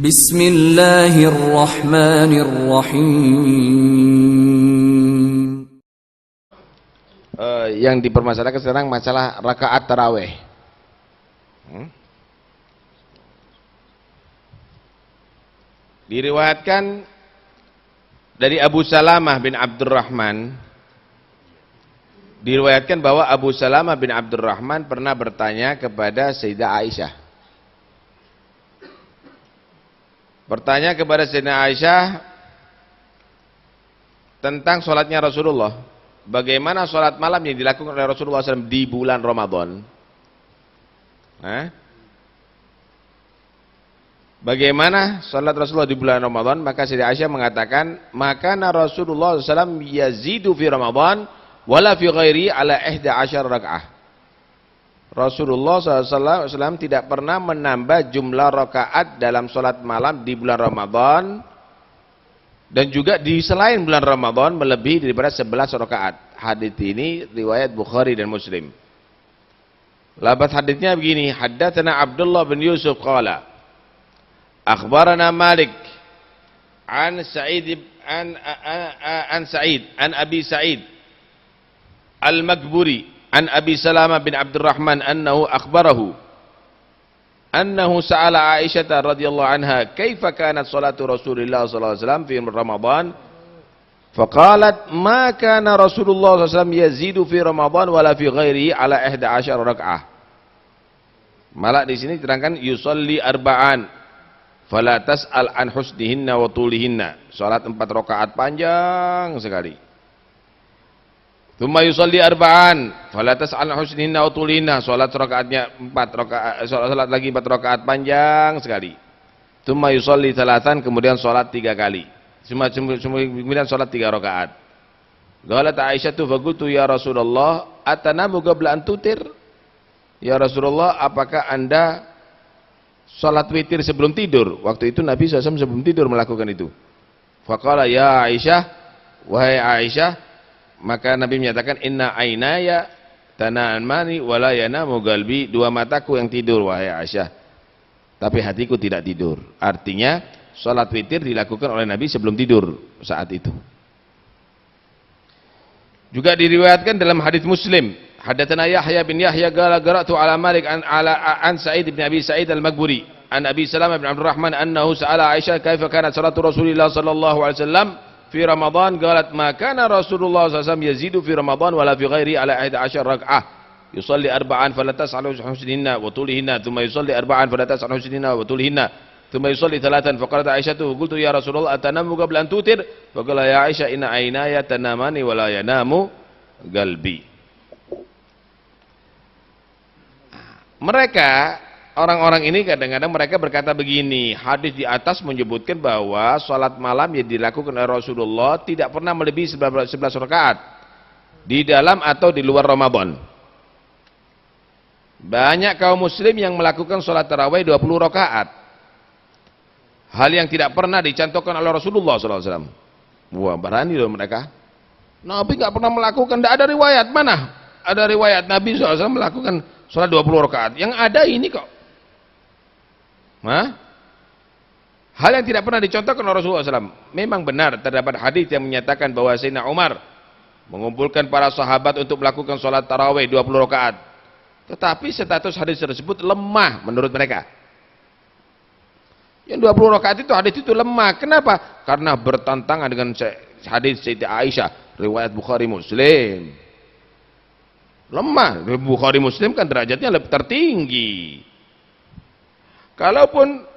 Bismillahirrahmanirrahim. Yang dipermasalahkan sekarang masalah rakaat taraweh. Diriwayatkan dari Abu Salamah bin Abdurrahman, diriwayatkan bahwa Abu Salamah bin Abdurrahman pernah bertanya kepada Sayyidah Aisyah. Bertanya kepada Sayyidah Aisyah tentang sholatnya Rasulullah. Bagaimana sholat malam yang dilakukan oleh Rasulullah SAW di bulan Ramadan? Bagaimana sholat Rasulullah di bulan Ramadan? Maka Sayyidah Aisyah mengatakan, maka Rasulullah SAW yazidu fi Ramadan wala fi ghairi ala 11 raka'ah. Rasulullah SAW tidak pernah menambah jumlah rakaat dalam sholat malam di bulan Ramadan dan juga di selain bulan Ramadan melebihi daripada 11 rakaat. Hadits ini riwayat Bukhari dan Muslim. Lafaz haditsnya begini, haddatsana Abdullah bin Yusuf qala akhbarana Malik an Sa'id an Abi Sa'id Al-Maghburi an Abi Salamah bin Abdurrahman annahu akhbarahu annahu sa'ala Aisyah radhiyallahu anha kaifa kanat salatu Rasulillah sallallahu alaihi wasallam fi Ramadan faqalat ma kana Rasulullah sallallahu alaihi wasallam yazidu fi Ramadan wala fi ghairihi ala 11 raka'ah. Malah di sini diterangkan yusalli arba'an fala tas'al an husnihinna wa tulihinna. Salat 4 rakaat panjang sekali. Tsumma yusalli arba'an fala tas'al an husnihinna wa tulihinna. Salat rakaatnya 4 rakaat, salat lagi 4 rakaat panjang sekali. Tsumma yusalli thalathan, kemudian salat 3 kali. Kemudian salat 3 rakaat. Qalat Aisyah faqultu ya Rasulullah atanamu qabla an tutir? Ya Rasulullah, apakah Anda salat witir sebelum tidur? Waktu itu Nabi SAW sebelum tidur melakukan itu. Faqala ya Aisyah, wahai Aisyah, maka Nabi menyatakan inna ainaya tanamani wala yanamu qalbi, 2 mataku yang tidur wahai Aisyah, tapi hatiku tidak tidur. Artinya salat witir dilakukan oleh Nabi sebelum tidur saat itu. Juga diriwayatkan dalam hadis Muslim, haddatsana Yahya bin Yahya qala qara'tu ala Malik an Sa'id bin Abi Sa'id Al-Maghburi an Abi Salamah bin Abdurrahman annahu sa'ala Aisyah kaifa kanat salatu Rasulillah sallallahu alaihi wasallam fi Ramadan, qalat ma kana Rasulullah sallallahu alaihi wasallam yazidu fi Ramadan wala fi ghairi ala 11 rak'ah. Yusalli arba'an fala tas'alu husnihinna wa tulihinna, thumma yusalli arba'an fala tas'alu husnihinna wa tulihinna, thumma yusalli thalathan. Faqalat Aisyah qultu ya Rasulullah atanamu qabla an tutir? Faqala ya Aisyah inna aynaya tanamani wala yanamu qalbi. Mereka orang-orang ini kadang-kadang mereka berkata begini, hadis di atas menyebutkan bahwa sholat malam yang dilakukan oleh Rasulullah tidak pernah melebihi 11 rakaat di dalam atau di luar Ramadan. Banyak kaum muslim yang melakukan sholat tarawih 20 rakaat, hal yang tidak pernah dicantumkan oleh Rasulullah SAW. Wah, berani loh mereka. Nabi nggak pernah melakukan, tidak ada riwayat. Mana ada riwayat Nabi SAW melakukan sholat 20 rakaat? Yang ada ini kok. Hal yang tidak pernah dicontohkan oleh Rasulullah SAW. Memang benar terdapat hadis yang menyatakan bahwa Sayyidina Umar mengumpulkan para sahabat untuk melakukan sholat tarawih 20 rakaat. Tetapi status hadis tersebut lemah menurut mereka. Yang 20 rakaat itu hadis itu lemah. Kenapa? Karena bertentangan dengan hadis Sayyidah Aisyah riwayat Bukhari Muslim. Lemah. Bukhari Muslim kan derajatnya lebih tertinggi. Kalaupun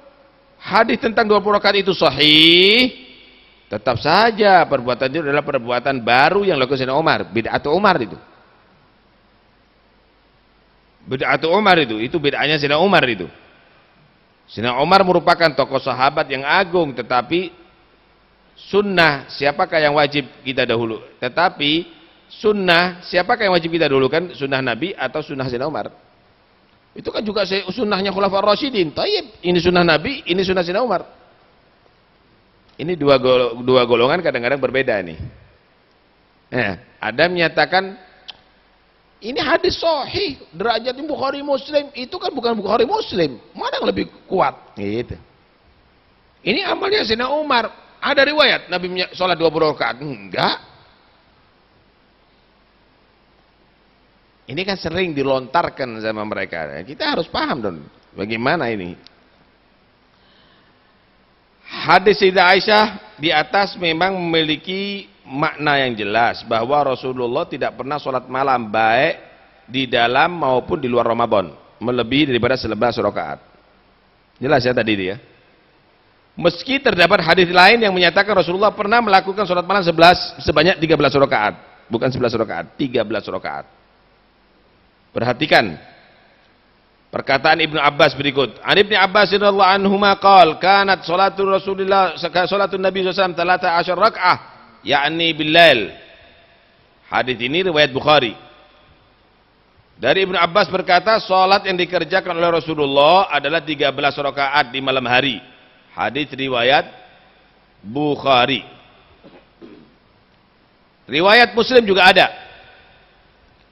hadis tentang 20 rakaat itu sahih, tetap saja perbuatan itu adalah perbuatan baru yang dilakukan Sayyidina Umar, bid'atu Umar itu. Bid'atu Umar itu bid'ahnya Sayyidina Umar itu. Sayyidina Umar merupakan tokoh sahabat yang agung, tetapi sunnah siapakah yang wajib kita dahulu? Tetapi sunnah siapakah yang wajib kita dahulukan? Sunnah Nabi atau sunnah Sayyidina Umar? Itu kan juga sunnahnya Khulafaur Rasyidin. Taib, ini sunnah Nabi, ini sunnah Sayyidina Umar. Ini dua golongan kadang-kadang berbeda nih. Ada menyatakan ini hadis sahih, derajat Bukhari Muslim, itu kan bukan Bukhari Muslim. Mana yang lebih kuat? Gitu. Ini amalnya Sayyidina Umar. Ada riwayat Nabi sholat 20 rakaat? Enggak. Ini kan sering dilontarkan sama mereka. Kita harus paham dong, bagaimana ini. Hadis Sayyidah Aisyah di atas memang memiliki makna yang jelas bahwa Rasulullah tidak pernah sholat malam baik di dalam maupun di luar Ramadan melebihi daripada 11 rakaat. Jelas ya tadi dia. Meski terdapat hadis lain yang menyatakan Rasulullah pernah melakukan sholat malam sebanyak 13 rakaat, bukan 11 rakaat, 13 rakaat. Perhatikan perkataan Ibnu Abbas berikut. An Ibnu Abbas radhiyallahu anhuma qala kanat salatu Rasulillah salatun Nabi sallallahu alaihi wasallam 13 rakaah yakni bil-lail. Hadis ini riwayat Bukhari. Dari Ibnu Abbas berkata salat yang dikerjakan oleh Rasulullah adalah 13 rakaat di malam hari. Hadis riwayat Bukhari. Riwayat Muslim juga ada.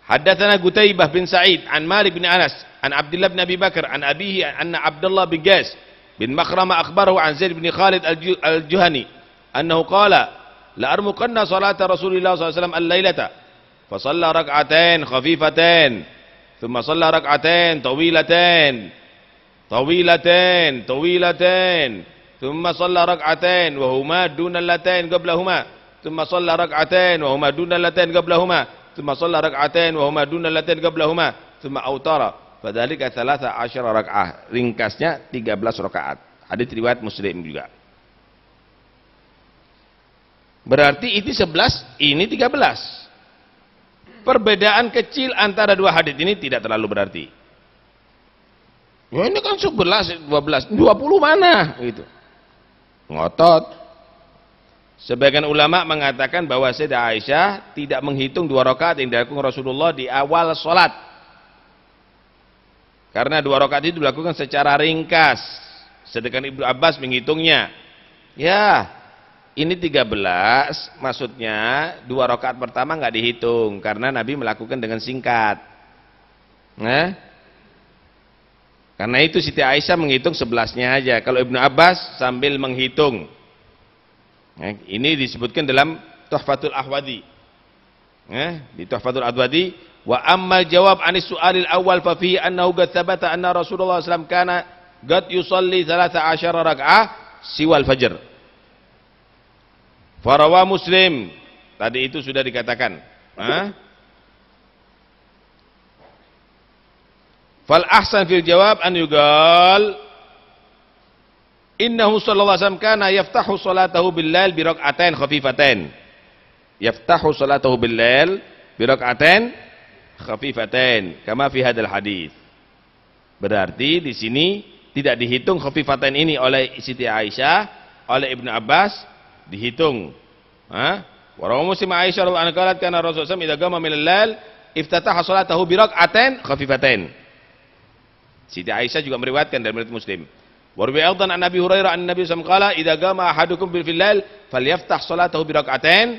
Haddatsana Qutaibah bin Sa'id an Malik bin Anas an Abdullah bin Abi Bakar an abihi anna Abdullah bin Qais bin Makhrama akhbarahu an Zaid bin Khalid al-Juhani annahu qala la armuqanna salata Rasulillah sallallahu alaihi wasallam al-lailata fa shalla rak'atain khafifatain thumma shalla rak'atain tawilatain thumma shalla rak'atain wa huma duna allatain qablahuma thumma shalla rak'atain wa huma duna allatain qablahuma thumma shalla rak'atain wa huma duna allatain qablahuma thumma autara fadzalika 13 rakaah. Ringkasnya 13 rakaat. Hadis riwayat Muslim juga. Berarti itu 11, ini 13. Perbedaan kecil antara dua hadis ini tidak terlalu berarti. Ya ini kan 11, 12, 20 mana gitu. Ngotot. Sebagian ulama mengatakan bahwa Sayyidah Aisyah tidak menghitung 2 rakaat yang dilakukan Rasulullah di awal sholat. Karena 2 rakaat itu dilakukan secara ringkas. Sedangkan Ibnu Abbas menghitungnya. Ya, ini 13, maksudnya 2 rakaat pertama nggak dihitung. Karena Nabi melakukan dengan singkat. Nah, karena itu Siti Aisyah menghitung 11-nya aja. Kalau Ibnu Abbas sambil menghitung. Nah, ini disebutkan dalam Tuhfatul Ahwadi. Di Tuhfatul Ahwadi, wa ammal jawab anis su'alil awal fa fihi annahu qad thabata anna Rasulullah sallallahu alaihi wasallam kana qad yusalli 13 rak'ah siwal fajr. Farawa Muslim. Tadi itu sudah dikatakan. Fal ahsan fil jawab an yugal innahu sallallahu alaihi wasallam kana yaftahu salatahu bil-lail bi rak'atain khafifatain. Yaftahu salatahu bil-lail bi rak'atain khafifatain kama fi hadzal hadis. Berarti di sini tidak dihitung khafifatain ini oleh Siti Aisyah, oleh Ibnu Abbas dihitung. Wa rawu Muslim Aisyah radhiyallahu anha qalat kana Rasulullah sallallahu alaihi wasallam idza qama min al-lail iftataha salatahu bi rak'atain khafifatain. Siti Aisyah juga meriwayatkan dari riwayat Muslim. Warwi aidan an Nabi Hurairah an Nabi sallallahu alaihi wasallam qala idza qama ahadukum bil lail falyaftah salatahu bi rak'atain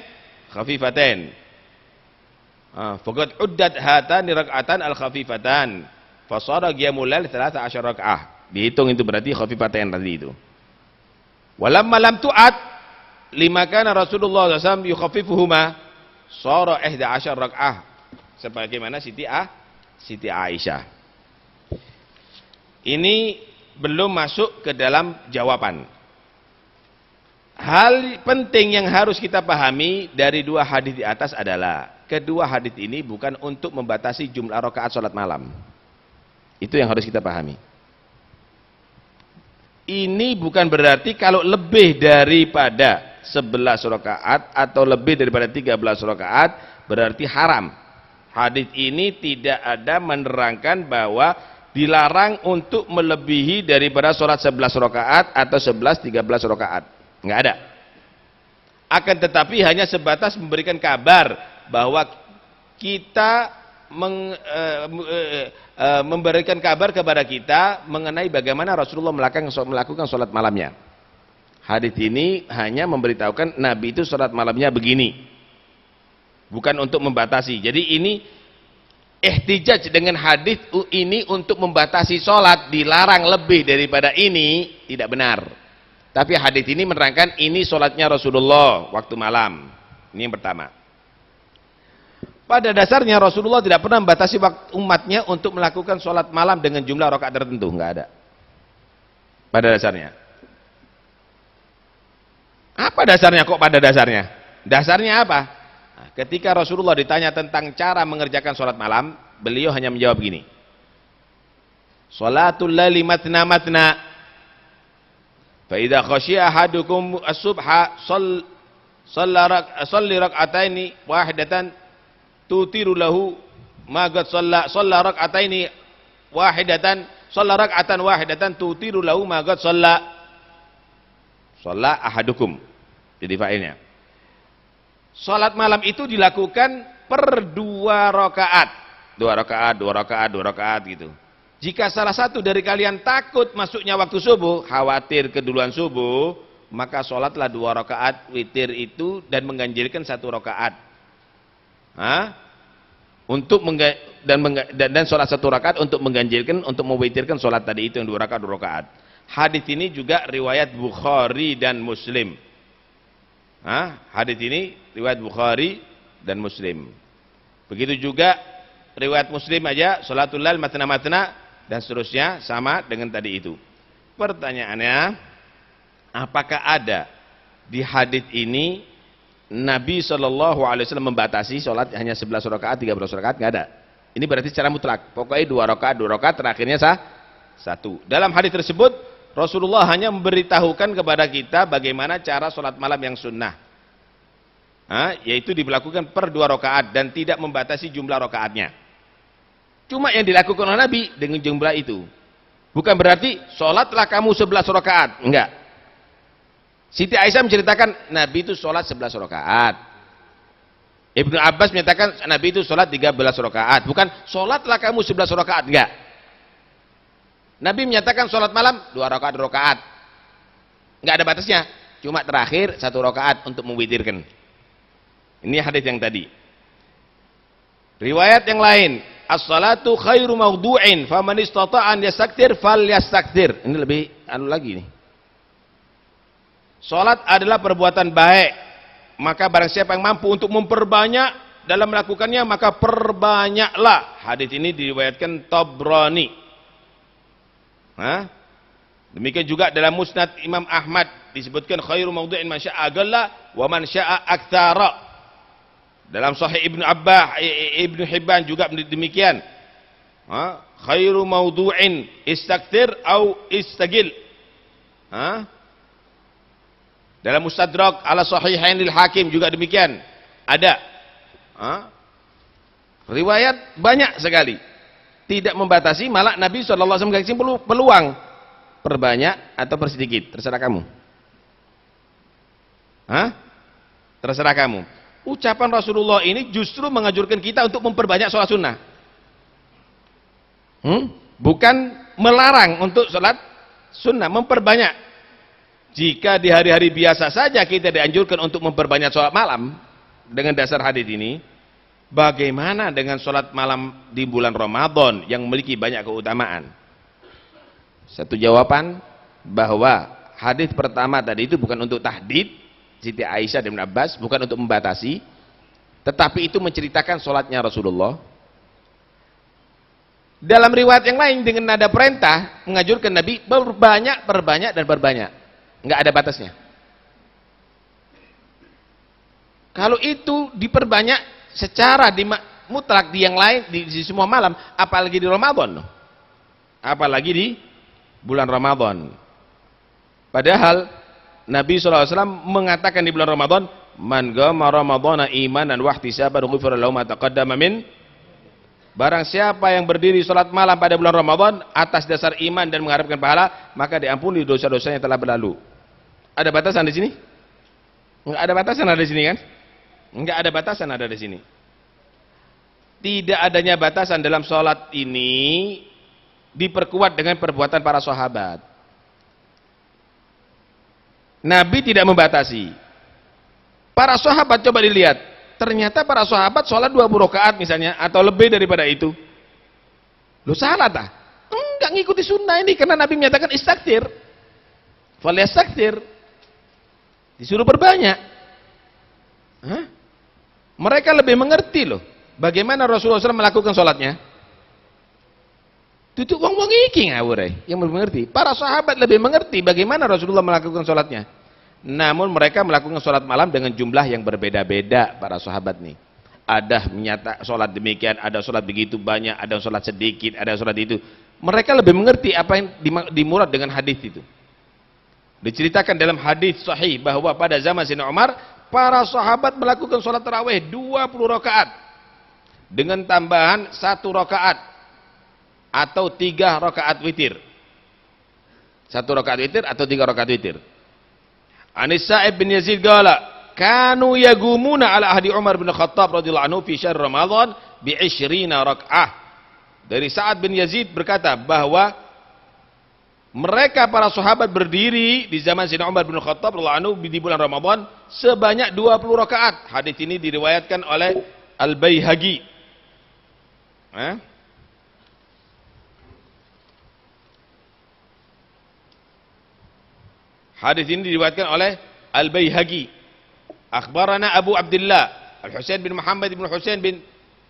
khafifatain. Faqad uddat hatani rak'atan al khafifatan fa sara qiyamul lail 13 rak'ah. Dihitung itu berarti khafifatain tadi itu. Walamma lam tu'at lima kana Rasulullah sallallahu alaihi wasallam yukhaffifuhuma sara 11 rak'ah sebagaimana Siti Aisyah. Ini belum masuk ke dalam jawaban. Hal penting yang harus kita pahami dari 2 hadis di atas adalah kedua hadis ini bukan untuk membatasi jumlah rakaat salat malam. Itu yang harus kita pahami. Ini bukan berarti kalau lebih daripada 11 rakaat atau lebih daripada 13 rakaat berarti haram. Hadis ini tidak ada menerangkan bahwa dilarang untuk melebihi daripada sholat 11 rakaat atau 11-13 rakaat. Enggak ada. Akan tetapi hanya sebatas memberikan kabar bahwa kita memberikan kabar kepada kita mengenai bagaimana Rasulullah melakukan sholat malamnya. Hadis ini hanya memberitahukan Nabi itu sholat malamnya begini. Bukan untuk membatasi. Jadi ini ihtijaj dengan hadis ini untuk membatasi sholat, dilarang lebih daripada ini, tidak benar. Tapi hadis ini menerangkan ini sholatnya Rasulullah waktu malam. Ini yang pertama. Pada dasarnya Rasulullah tidak pernah membatasi waktu umatnya untuk melakukan sholat malam dengan jumlah rakaat tertentu, nggak ada. Pada dasarnya. Apa dasarnya kok pada dasarnya? Dasarnya apa? Nah, ketika Rasulullah ditanya tentang cara mengerjakan sholat malam, beliau hanya menjawab gini. Sholatul laili matna matna. Fa idza khashiya ahadukum as-subha shalli rak'ataini wahidatan tutiru lahu ma qad shalla rak'ataini wahidatan shalla rak'atan wahidatan tutiru lahu ma qad shalla ahadukum. Jadi failnya. Salat malam itu dilakukan per 2 rakaat. 2 rakaat, 2 rakaat, 2 rakaat gitu. Jika salah satu dari kalian takut masuknya waktu subuh, khawatir keduluan subuh, maka sholatlah 2 rakaat witir itu dan mengganjilkan 1 rakaat. Dan sholat 1 rakaat untuk mengganjilkan, untuk mewitirkan sholat tadi itu yang 2 rakaat 2 rakaat. Hadis ini juga riwayat Bukhari dan Muslim. Hadis ini riwayat Bukhari dan Muslim. Begitu juga riwayat Muslim aja, sholatul lail matna matna dan seterusnya sama dengan tadi itu. Pertanyaannya, apakah ada di hadis ini Nabi SAW membatasi sholat hanya 11 rakaat, 13 rakaat? Nggak ada. Ini berarti secara mutlak. Pokoknya 2 rakaat, 2 rakaat, terakhirnya 1. Dalam hadis tersebut Rasulullah hanya memberitahukan kepada kita bagaimana cara sholat malam yang sunnah, yaitu dilakukan per 2 rakaat dan tidak membatasi jumlah rakaatnya. Cuma yang dilakukan oleh Nabi dengan jumlah itu. Bukan berarti sholatlah kamu 11 rakaat, enggak. Siti Aisyah menceritakan Nabi itu sholat 11 rakaat. Ibnu Abbas menyatakan Nabi itu sholat 13 rakaat. Bukan sholatlah kamu 11 rakaat, enggak. Nabi menyatakan sholat malam 2 rakaat 2 rakaat, nggak ada batasnya, cuma terakhir 1 rakaat untuk mewitirkan. Ini hadis yang tadi. Riwayat yang lain, as-salatu khairu mawdu'in faman istata'a an yastakthir falyastakthir. Ini lebih lagi nih. Salat adalah perbuatan baik, maka barang siapa yang mampu untuk memperbanyak dalam melakukannya, maka perbanyaklah. Hadis ini diriwayatkan Tabrani. Demikian juga dalam Musnad Imam Ahmad disebutkan khairu mawdu'in man syaa agalla wa man syaa aktsara. Dalam Sahih Ibnu Hibban juga demikian. Khairu mawdu'in istakthir au istagil. Dalam Mustadrak ala Sahihainil Hakim juga demikian. Ada. Riwayat banyak sekali. Tidak membatasi, malah Nabi SAW kasih peluang perbanyak atau persedikit, terserah kamu. Terserah kamu. Ucapan Rasulullah ini justru mengajurkan kita untuk memperbanyak sholat sunnah. Bukan melarang untuk sholat sunnah, memperbanyak. Jika di hari-hari biasa saja kita dianjurkan untuk memperbanyak sholat malam dengan dasar hadis ini, bagaimana dengan sholat malam di bulan Ramadan yang memiliki banyak keutamaan? Satu jawaban bahwa hadis pertama tadi itu bukan untuk tahdid Siti Aisyah dan Ibnu Abbas, bukan untuk membatasi, tetapi itu menceritakan sholatnya Rasulullah. Dalam riwayat yang lain dengan nada perintah mengajurkan Nabi perbanyak, perbanyak dan perbanyak, nggak ada batasnya. Kalau itu diperbanyak secara mutlak di yang lain, di semua malam, apalagi di Ramadan, apalagi di bulan Ramadan. Padahal Nabi SAW mengatakan di bulan Ramadan, man qama ramadhana imanan wa ihtisaban ghufira lahu ma taqaddama min. Barang siapa yang berdiri salat malam pada bulan Ramadan atas dasar iman dan mengharapkan pahala, maka diampuni dosa-dosanya yang telah berlalu. Ada batasan di sini? Enggak ada batasan ada di sini kan? Enggak ada batasan ada di sini. Tidak adanya batasan dalam salat ini diperkuat dengan perbuatan para sahabat. Nabi tidak membatasi. Para sahabat coba dilihat, ternyata para sahabat sholat 20 rakaat misalnya, atau lebih daripada itu. Lu salah tak? Enggak ngikuti sunnah ini, karena Nabi menyatakan istakthir. Falyastakthir. Disuruh perbanyak. Hah? Mereka lebih mengerti loh bagaimana Rasulullah SAW melakukan sholatnya. Tutup wong-wong iki ngawur yang mengerti. Para sahabat lebih mengerti bagaimana Rasulullah melakukan sholatnya. Namun mereka melakukan sholat malam dengan jumlah yang berbeda-beda para sahabat nih. Ada menyata sholat demikian, ada sholat begitu banyak, ada sholat sedikit, ada sholat itu. Mereka lebih mengerti apa yang dimurad dengan hadis itu. Diceritakan dalam hadis sahih bahwa pada zaman Sayyidina Umar, para sahabat melakukan sholat tarawih 20 rakaat dengan tambahan 1 rakaat atau 3 rakaat witir. 1 rakaat witir atau 3 rakaat witir. Anis Sa'ib bin Yazid qala, kanu yagumuna ala ahdi Umar bin Khattab radhiyallahu anhu fi syahr Ramadan bi 20 rakaah. Dari Sa'ad bin Yazid berkata bahwa mereka para sahabat berdiri di zaman Sayyidina Umar bin Khattab radhiyallahu anhu di bulan Ramadan sebanyak 20 rakaat. Hadis ini diriwayatkan oleh Al-Baihaqi. Hadis ini diriwayatkan oleh Al-Baihaqi. Akhbarana Abu Abdullah Al-Husain bin Muhammad bin Husain bin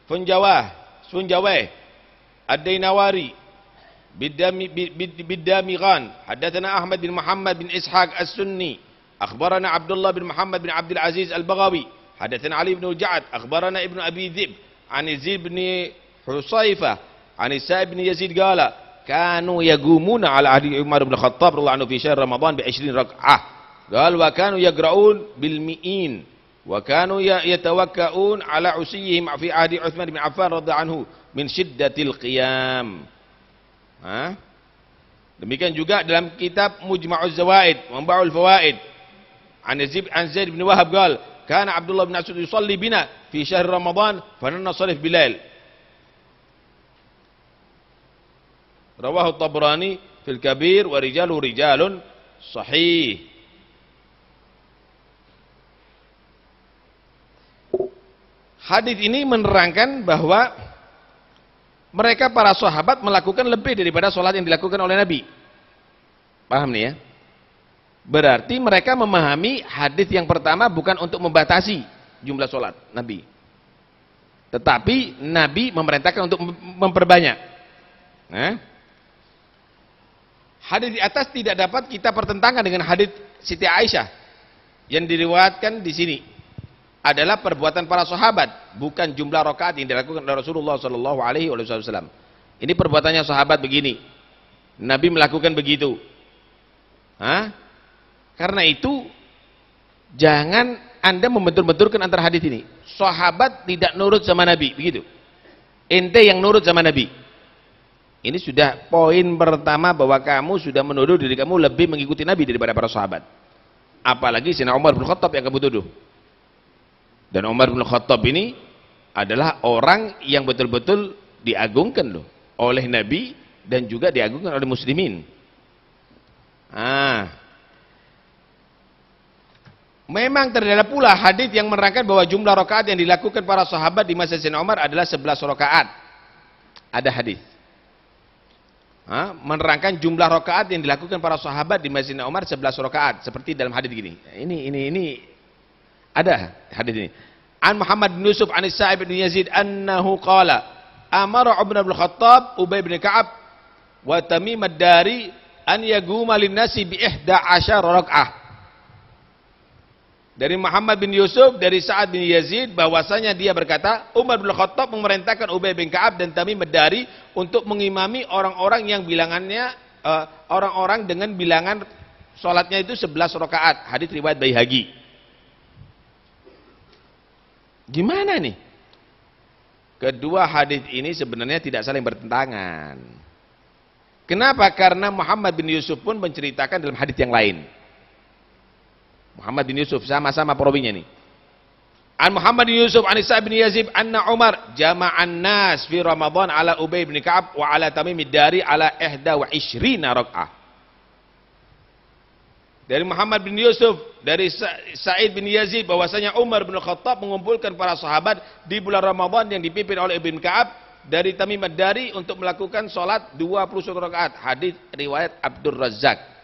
Sunjawah Ad-Dainawari Bid-Damighan. Hadatsana Ahmad bin Muhammad bin Ishaq As-Sunni. Akhbarana Abdullah bin Muhammad bin Abdul Aziz Al-Baghawi. Hadatsana Ali bin Ja'ad. Akhbarana Ibnu Abi Dhib an Yazid bin Husaifah an Sa'ib bin Yazid qala kanu yagumuna ala ahdi Umar bin Khattab radhiyallahu anhu fi syahr Ramadan bi 20 rakaah. Qal wa kanu yagra'un bil mi'in wa kanu yatawakkaun ala usiyihim fi ahdi Utsman bin Affan radhiyallahu anhu min shiddatil qiyam. Demikian juga dalam kitab Mujma'uz Zawaid, Manba'ul Fawaid. An Zaid bin Wahab qal kana Abdullah bin Mas'ud yusalli bina fi syahr Ramadan fa nansalif Bilal. Rawahu Tabrani fil Kabir wa rijaluhu rijalun sahih. Hadis ini menerangkan bahwa mereka para sahabat melakukan lebih daripada sholat yang dilakukan oleh Nabi. Paham nih ya? Berarti mereka memahami hadis yang pertama bukan untuk membatasi jumlah sholat Nabi, tetapi Nabi memerintahkan untuk memperbanyak. Hadis di atas tidak dapat kita pertentangkan dengan hadis Siti Aisyah yang diriwayatkan di sini. Adalah perbuatan para sahabat, bukan jumlah rakaat yang dilakukan oleh Rasulullah sallallahu alaihi wasallam. Ini perbuatannya sahabat begini. Nabi melakukan begitu. Karena itu jangan Anda membentur-benturkan antara hadis ini. Sahabat tidak nurut sama Nabi, begitu. Ente yang nurut sama Nabi. Ini sudah poin pertama bahwa kamu sudah menuduh diri kamu lebih mengikuti Nabi daripada para sahabat. Apalagi Sayyidina Umar bin Khattab yang kamu tuduh. Dan Umar bin Khattab ini adalah orang yang betul-betul diagungkan loh oleh Nabi dan juga diagungkan oleh muslimin. Memang terdapat pula hadis yang menerangkan bahwa jumlah rakaat yang dilakukan para sahabat di masa Sayyidina Umar adalah 11 rakaat. Ada hadis menerangkan jumlah rakaat yang dilakukan para sahabat di masa Sayyidina Umar 11 rakaat seperti dalam hadis gini. Ini ada hadis ini. An Muhammad bin Yusuf an Sa'ib bin Yazid annahu qala amara Umar bin Khattab Ubay bin Ka'ab wa Tamim ad-Dari an yaguma lin-nasi bi 11 rakaah. Dari Muhammad bin Yusuf dari Sa'ad bin Yazid bahwasanya dia berkata Umar bin Khattab memerintahkan Ubay bin Ka'ab dan Tamim ad-Dari untuk mengimami orang-orang yang bilangannya orang-orang dengan bilangan salatnya itu 11 rakaat. Hadis riwayat Baihaqi. Gimana nih? Kedua hadis ini sebenarnya tidak saling bertentangan. Kenapa? Karena Muhammad bin Yusuf pun menceritakan dalam hadis yang lain. Muhammad bin Yusuf sama-sama perawinya nih. An Muhammad bin Yusuf an Sa'ib bin Yazid anna Umar jama'an nas fi Ramadan ala Ubay bin Ka'ab wa ala Tamim ad-Dari ala 21 rakaah. Dari Muhammad bin Yusuf dari Sa'id bin Yazid bahwasanya Umar bin Khattab mengumpulkan para sahabat di bulan Ramadan yang dipimpin oleh Ibn Ka'ab dari Tamim ad-Dari untuk melakukan sholat 21 rakaat. Hadis riwayat Abdul Razzaq.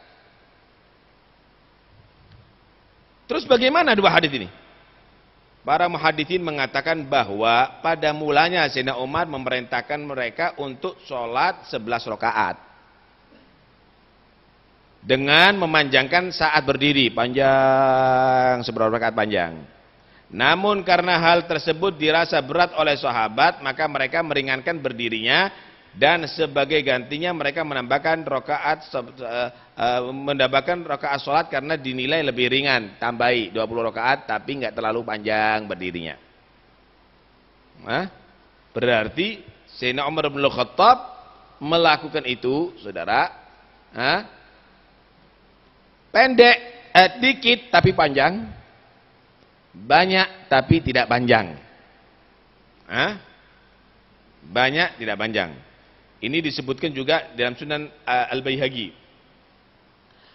Terus bagaimana dua hadis ini? Para muhaditsin mengatakan bahwa pada mulanya Sayyidina Umar memerintahkan mereka untuk sholat 11 rakaat. Dengan memanjangkan saat berdiri, panjang, seberapa rakaat panjang. Namun karena hal tersebut dirasa berat oleh sahabat, maka mereka meringankan berdirinya dan sebagai gantinya mereka menambahkan rakaat salat karena dinilai lebih ringan, tambahi 20 rakaat tapi nggak terlalu panjang berdirinya. Berarti Sayyidina Umar bin Khattab melakukan itu, saudara, pendek, dikit tapi panjang, banyak tapi tidak panjang. Banyak tidak panjang. Ini disebutkan juga dalam Sunan Al-Baihaqi.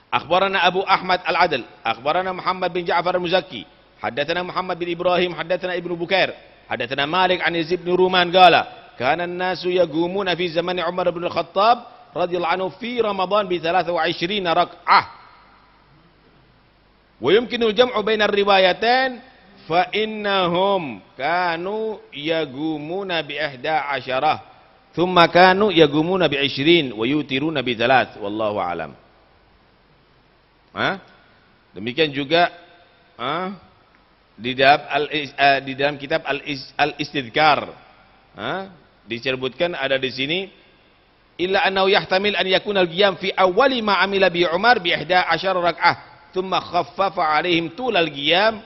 Akhbarana Abu Ahmad Al-Adl, akhbarana Muhammad bin Ja'far Al-Muzakki, haddatsana Muhammad bin Ibrahim, haddatsana Ibnu Bukair, haddatsana Malik an Yazid bin Ruman qala, kana an-nasu yagumuna fi zaman Umar bin Khattab radhiyallahu anhu fi Ramadan bi 23 rak'ah. Wa yumkinu al-jam'u baina ar-riwayatain fa innahum kanu yagumuna bi 11. Thumma kanu yagumuna bi 20 wa yutiruna bi 3 wallahu alam. Demikian juga di dalam kitab Al-Istidhkar disebutkan ada di sini illa annahu yahtamil an yakuna al-qiyam fi awwali ma amila bi Umar bi 11 rak'ah thumma khaffafa alaihim tul al-qiyam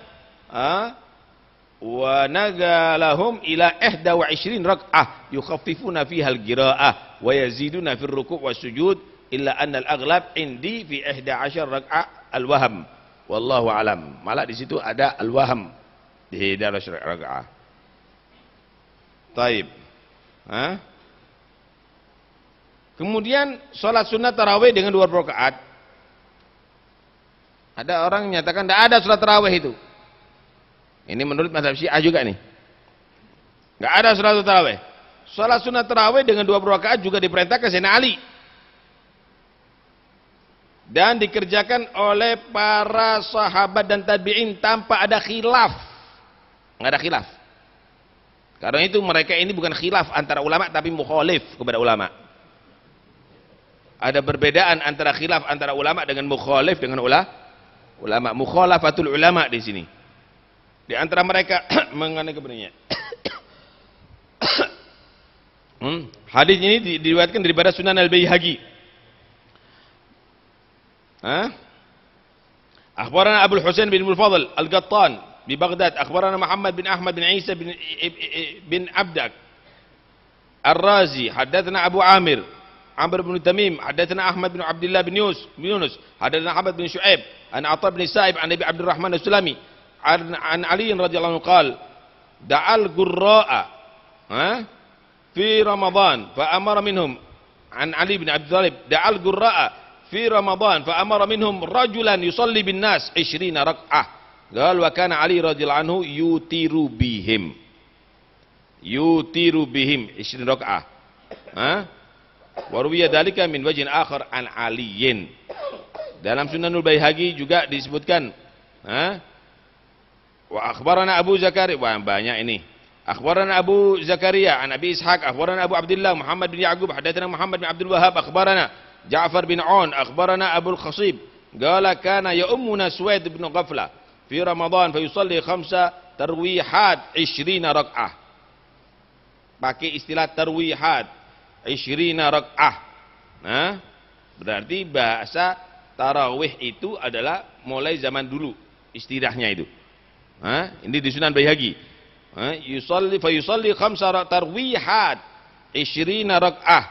wa nagalahum ila 21 rak'ah yukhaffifuna fiha al-qira'ah wa yaziduna fi ar-ruku' was-sujud illa anna al-aghlab indi fi 11 rak'ah al-wahm wallahu alam. Malah di situ ada al-wahm di 11 rak'ah. Taib. Kemudian salat sunat tarawih dengan 2 rakaat. Ada orang menyatakan tidak ada salat tarawih itu. Ini menurut mazhab Syiah juga nih. Enggak ada salat tarawih. Salat sunat tarawih dengan 2 rakaat juga diperintahkan Sayyidina Ali. Dan dikerjakan oleh para sahabat dan tabi'in tanpa ada khilaf. Enggak ada khilaf. Karena itu mereka ini bukan khilaf antara ulama tapi mukhalif kepada ulama. Ada perbedaan antara khilaf antara ulama dengan mukhalif dengan ulama. Mukhalafatul ulama di sini. Di antara mereka mengenai kebenarannya. Hadis ini diriwayatkan daripada Sunan Al-Baihaqi. Akhbarana Abu Husain bin Al-Fadl Al-Qattan di Baghdad. Akhbarana Muhammad bin Ahmad bin Isa bin Abdak Ar-Razi. Haddatsana Abu Amir Amr bin Tamim. Haddatsana Ahmad bin Abdullah bin Yunus. Haddatsana Ahmad bin Shu'aib an Atha bin Sa'ib an Abi Abdurrahman As-Sulami an Ali radhiyallahu anhu qala da'al qurra'a fi Ramadan fa amara minhum an Ali bin Abi Thalib da'al qurra'a fi Ramadan fa amara minhum rajulan yusalli bin nas 20 rak'ah qala wa kana Ali radhiyallahu anhu yutiru bihim 20 rak'ah wa ruwiya dzalika min wajhin akhar an Aliyin. Dalam Sunanul Baihaqi juga disebutkan wa akhbarana Abu Zakaria, wah banyak ini. Akhbarana Abu Zakaria an Abi Ishaq, akhbarana Abu Abdullah Muhammad bin Ya'qub, hadatsana Muhammad bin Abdul Wahhab, akhbarana Ja'far bin Aun, akhbarana Abu Al-Khasib, qala kana ya'ummuna Suwaid bin Ghafla fi Ramadan fa yusalli 5 tarwihat 20 rak'ah. Pakai istilah tarwihat 20 rak'ah. Berarti bahasa tarawih itu adalah mulai zaman dulu istilahnya itu. Ini di Sunan Baihaqi. Yusalli fa yusalli 5 tarwihat 20 rak'ah.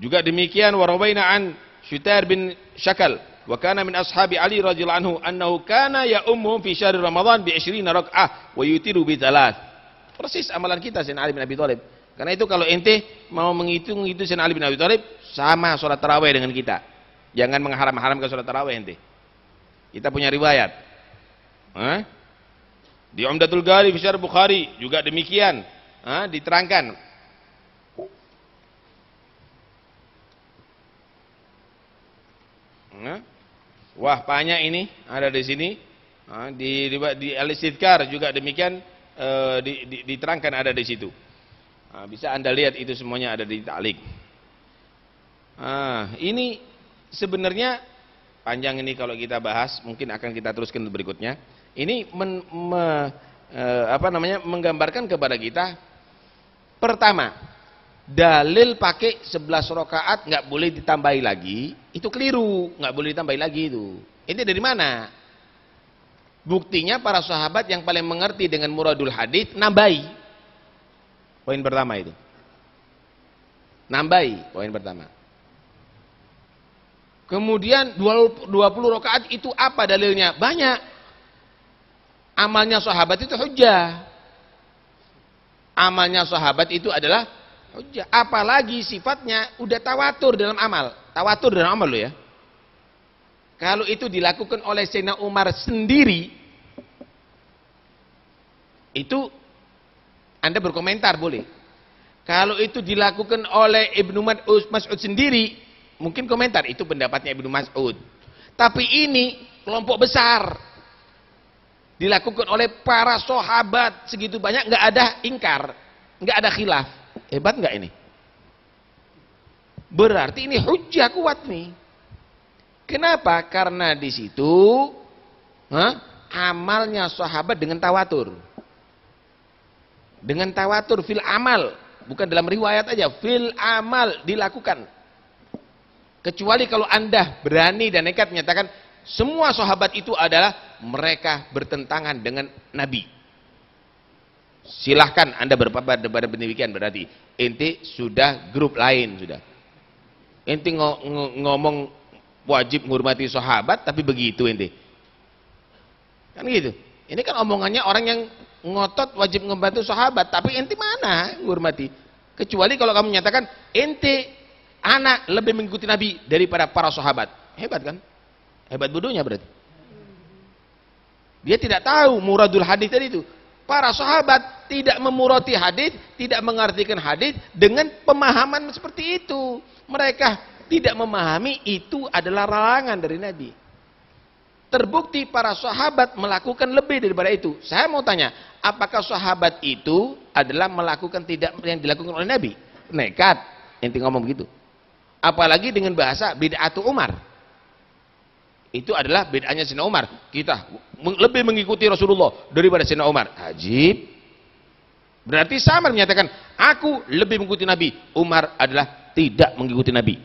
Juga demikian warawaina an Syutar bin Syakal wa kana min ashabi Ali radhiyallahu anhu annahu kana ya'ummuhum fi syahr Ramadan bi 20 rak'ah wa yutiru bi 3. Persis amalan kita Sayyidina Ali bin Abi Thalib. Karena itu kalau ente mau menghitung itu Sayyidina Ali bin Abi Thalib sama salat tarawih dengan kita. Jangan mengharam-haramkan salat tarawih ente. Kita punya riwayat. Di Umdatul Ghari fi Syarh Bukhari juga demikian. Diterangkan. Nah, wah banyak ini ada di sini. Nah, di Al-Istidkar juga demikian, diterangkan ada di situ. Nah, bisa Anda lihat itu semuanya ada di ta'liq. Nah, ini sebenarnya panjang ini kalau kita bahas, mungkin akan kita teruskan berikutnya. Ini menggambarkan kepada kita, pertama, dalil pakai 11 rakaat nggak boleh ditambahi lagi, itu keliru, nggak boleh ditambahi lagi itu. Ini dari mana? Buktinya para sahabat yang paling mengerti dengan muradul hadits nambahi. Poin pertama itu. Nambahi, poin pertama. Kemudian 20 rakaat itu apa dalilnya? Banyak. Amalnya sahabat itu hujjah. Amalnya sahabat itu adalah hujjah. Apalagi sifatnya udah tawatur dalam amal. Tawatur dalam amal loh ya. Kalau itu dilakukan oleh Sayyidina Umar sendiri, itu Anda berkomentar boleh. Kalau itu dilakukan oleh Ibnu Mas'ud sendiri, mungkin komentar, itu pendapatnya Ibnu Mas'ud. Tapi ini kelompok besar, dilakukan oleh para sahabat segitu banyak, nggak ada ingkar, nggak ada khilaf. Hebat nggak ini? Berarti ini hujjah kuat nih. Kenapa? Karena di situ amalnya sahabat dengan tawatur. Dengan tawatur fil amal, bukan dalam riwayat aja, fil amal dilakukan. Kecuali kalau Anda berani dan nekat menyatakan semua sahabat itu adalah mereka bertentangan dengan Nabi. Silahkan Anda berpapat daripada demikian, berarti ente sudah grup lain sudah. Ente ngomong wajib menghormati sahabat tapi begitu ente. Kan gitu. Ini kan omongannya orang yang ngotot wajib membantu sahabat, tapi ente mana menghormati? Kecuali kalau kamu menyatakan ente anak lebih mengikuti Nabi daripada para sahabat. Hebat kan? Hebat bodohnya berarti. Dia tidak tahu muradul hadis tadi itu. Para sahabat tidak memurati hadis, tidak mengartikan hadis dengan pemahaman seperti itu. Mereka tidak memahami itu adalah larangan dari Nabi. Terbukti para sahabat melakukan lebih daripada itu. Saya mau tanya, apakah sahabat itu adalah melakukan tidak yang dilakukan oleh Nabi? Nekat, ente ngomong begitu. Apalagi dengan bahasa bid'atu Umar. Itu adalah bid'ahnya Sayyidina Umar. Kita lebih mengikuti Rasulullah daripada Sayyidina Umar. Ajib. Berarti sama menyatakan, aku lebih mengikuti Nabi. Umar adalah tidak mengikuti Nabi.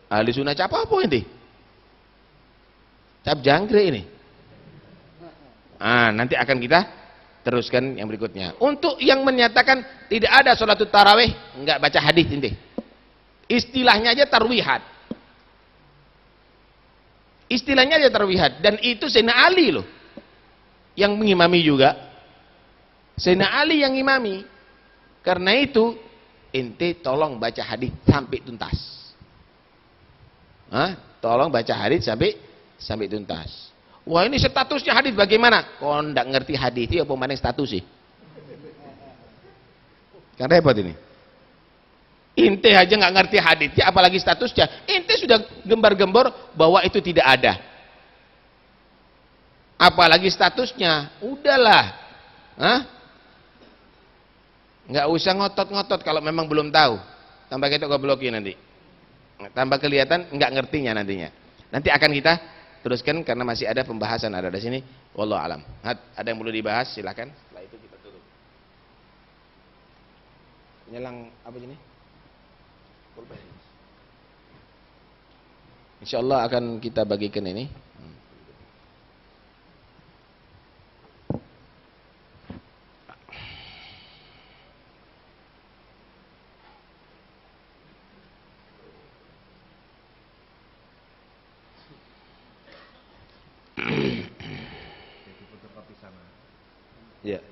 Ahli sunnah cap apa ini? Cap jangkrik ini. Nanti akan kita teruskan yang berikutnya. Untuk yang menyatakan tidak ada sholat tarawih, enggak baca hadis ini. Istilahnya aja tarwihat. Istilahnya aja tarwihat. Dan itu Sayyidina Ali loh yang mengimami juga. Sayyidina Ali yang imami. Karena itu ente tolong baca hadis sampai tuntas. Tolong baca hadis sampai tuntas. Wah, ini statusnya hadis bagaimana? Kau ndak ngerti hadis itu apa mana status sih? Kan repot ini. Ente aja nggak ngerti hadisnya, apalagi statusnya. Ente sudah gembar-gembor bahwa itu tidak ada. Apalagi statusnya. Udahlah. Nggak usah ngotot-ngotot kalau memang belum tahu. Tambah kita goblokin nanti. Tambah kelihatan nggak ngertinya nantinya. Nanti akan kita teruskan karena masih ada pembahasan ada di sini. Wallahu alam. Ada yang perlu dibahas silakan. Setelah itu kita tutup. Penyelang apa ini? Insyaallah akan kita bagikan ini. Ya.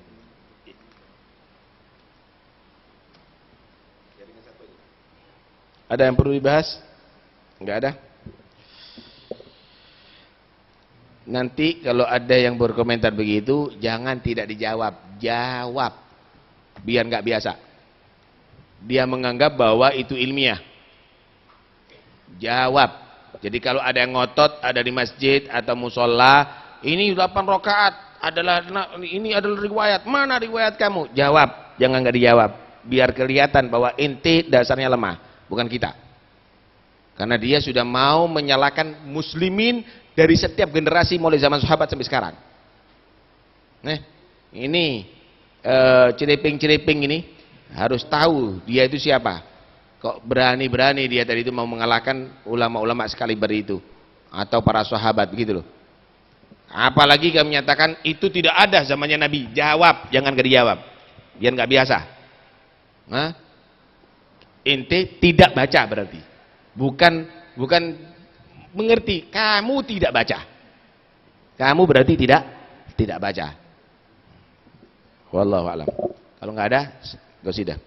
Ada yang perlu dibahas? Enggak ada? Nanti kalau ada yang berkomentar begitu, jangan tidak dijawab. Jawab. Biar nggak biasa. Dia menganggap bahwa itu ilmiah. Jawab. Jadi kalau ada yang ngotot, ada di masjid atau musola, ini 8 rakaat adalah, ini adalah riwayat. Mana riwayat kamu? Jawab, jangan nggak dijawab. Biar kelihatan bahwa inti dasarnya lemah, bukan kita. Karena dia sudah mau menyalahkan muslimin dari setiap generasi mulai zaman sahabat sampai sekarang. Nih, ini ciriping-ciriping ini harus tahu dia itu siapa. Kok berani-berani dia tadi itu mau mengalahkan ulama-ulama sekaliber itu atau para sahabat begitu loh. Apalagi kami menyatakan itu tidak ada zamannya Nabi. Jawab, jangan gak dijawab. Biar nggak biasa. Nah, ente tidak baca berarti. Bukan mengerti. Kamu tidak baca. Kamu berarti tidak baca. Wallahu a'lam. Kalau nggak ada, gosidah.